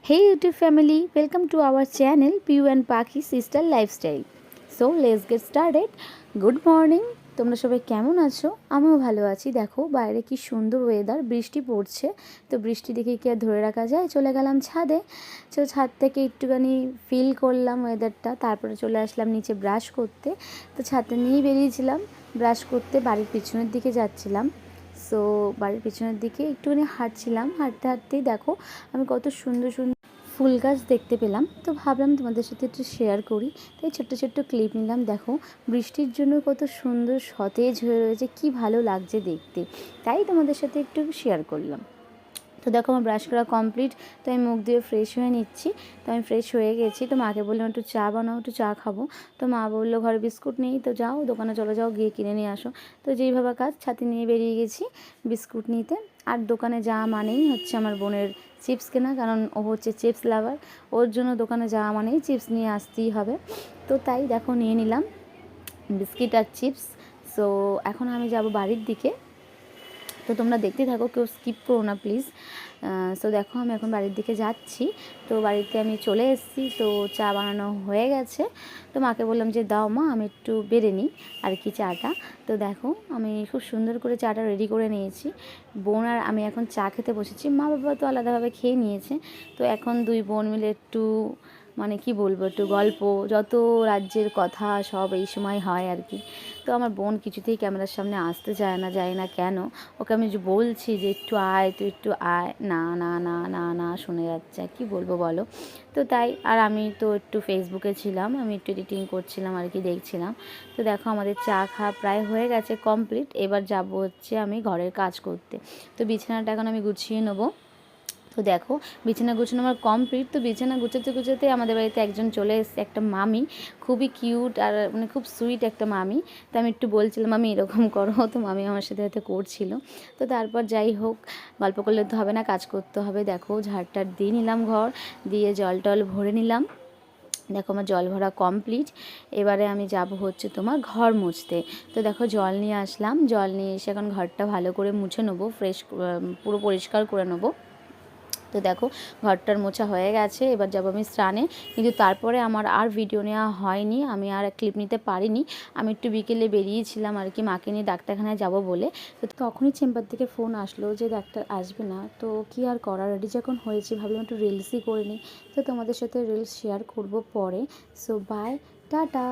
Hey YouTube family, welcome to our channel Piu and Paki Sister Lifestyle. So let's get started. Good morning. তোমরা সবাই কেমন আছো? আমিও ভালো আছি। দেখো বাইরে কি সুন্দর ওয়েদার, বৃষ্টি পড়ছে। তো বৃষ্টি দেখে কি আর ধরে রাখা যায়? চলে গেলাম ছাদে। তো ছাদ থেকে একটুখানি ফিল করলাম ওয়েদারটা, তারপরে চলে আসলাম নিচে ব্রাশ করতে। তো ছাদটা নিয়েই বেরিয়েছিলাম ব্রাশ করতে, বাড়ির পিছনের দিকে যাচ্ছিলাম। সো বাড়ির পিছনের দিকে একটুখানি হাঁটছিলাম, হাঁটতে হাঁটতেই দেখো আমি কত সুন্দর সুন্দর ফুল গাছ দেখতে পেলাম। তো ভাবলাম তোমাদের সাথে একটু শেয়ার করি, তাই ছোট্ট ছোট্ট ক্লিপ নিলাম। দেখো বৃষ্টির জন্য কত সুন্দর সতেজ হয়ে রয়েছে, কি ভালো লাগছে দেখতে, তাই তোমাদের সাথে একটু শেয়ার করলাম। তো দেখো আমার ব্রাশ করা কমপ্লিট। তো আমি মুখ দিয়ে ফ্রেশ হয়ে নিচ্ছি। তো আমি ফ্রেশ হয়ে গেছি। তো মাকে বললাম একটু চা বানাও, একটু চা খাবো। তো মা বললো ঘরে বিস্কুট নেই, তো যাও দোকানে চলে যাও, গিয়ে কিনে নিয়ে আসো। তো যেইভাবে কাজ, ছাতি নিয়ে বেরিয়ে গেছি বিস্কুট নিতে। আর দোকানে যাওয়া মানেই হচ্ছে আমার বোনের চিপস কেনা, কারণ ও হচ্ছে চিপস লাভার। ওর জন্য দোকানে যাওয়া মানেই চিপস নিয়ে আসতেই হবে। তো তাই দেখো নিয়ে নিলাম বিস্কিট আর চিপস। সো এখন আমি যাব বাড়ির দিকে। তো তোমরা দেখতে থাকো, কেউ স্কিপ করো না প্লিজ। সো দেখো আমি এখন বাড়ির দিকে যাচ্ছি। তো বাড়িতে আমি চলে এসেছি। তো চা বানানো হয়ে গেছে। তো মাকে বললাম যে দাও মা, আমি একটু বেড়ে নিই আর কি চাটা। তো দেখো আমি খুব সুন্দর করে চাটা রেডি করে নিয়েছি। বোন আর আমি এখন চা খেতে বসেছি। মা বাবা তো আলাদাভাবে খেয়ে নিয়েছে। তো এখন দুই বোন মিলে একটু মানে কি বলবো, একটু গল্প, যত রাজ্যের কথা সব এই সময় হয় আর কি। তো আমার বোন কিছুতেই ক্যামেরার সামনে আসতে চায় না, যায় না কেন। ওকে আমি যে বলছি যে একটু আয়, তুই একটু আয়, না না না না না শুনে যাচ্ছে, কি বলবো বলো। তো তাই আর আমি তো একটু ফেসবুকে ছিলাম, আমি একটু এডিটিং করছিলাম আর কি, দেখছিলাম। তো দেখো আমাদের চা খাওয়া প্রায় হয়ে গেছে কমপ্লিট। এবার যাব হচ্ছে আমি ঘরের কাজ করতে। তো বিছানাটা এখন আমি গুছিয়ে নেবো। তো দেখো বিছানা গুছানো আমার কমপ্লিট। তো বিছানা গুছাতে গুছাতে আমাদের বাড়িতে একজন চলে এসেছে, একটা মামি, খুবই কিউট আর মানে খুব সুইট একটা মামি। তো আমি একটু বলছিলাম মামি এরকম করো, তো মামি আমার সাথে হয়তো করছিল। তো তারপর যাই হোক, গল্প করলে তো হবে না, কাজ করতে হবে। দেখো ঝাড়টার দিয়ে নিলাম, ঘর দিয়ে জল টল ভরে নিলাম। দেখো আমার জল ভরা কমপ্লিট। এবারে আমি যাব হচ্ছে তোমার ঘর মুছতে। তো দেখো জল নিয়ে আসলাম, জল নিয়ে এসে এখন ঘরটা ভালো করে মুছে নেবো, ফ্রেশ পুরো পরিষ্কার করে নেবো। তো দেখো ঘরটার মোছা হয়ে গেছে, এবার যাবো আমি স্নানে। কিন্তু তারপরে আমার আর ভিডিও নেওয়া হয়নি, আমি আর ক্লিপ নিতে পারিনি। আমি একটু বিকেলে বেরিয়েছিলাম আর কি, মাকে নিয়ে ডাক্তারখানায় যাব বলে। তো তখনই চেম্বার থেকে ফোন আসলো যে ডাক্তার আসবে না। তো কি আর করার, রেডি যখন হয়েছি ভাবলাম একটু রিলসই করে নিই। তো তোমাদের সাথে রিলস শেয়ার করব পরে। So bye, tata.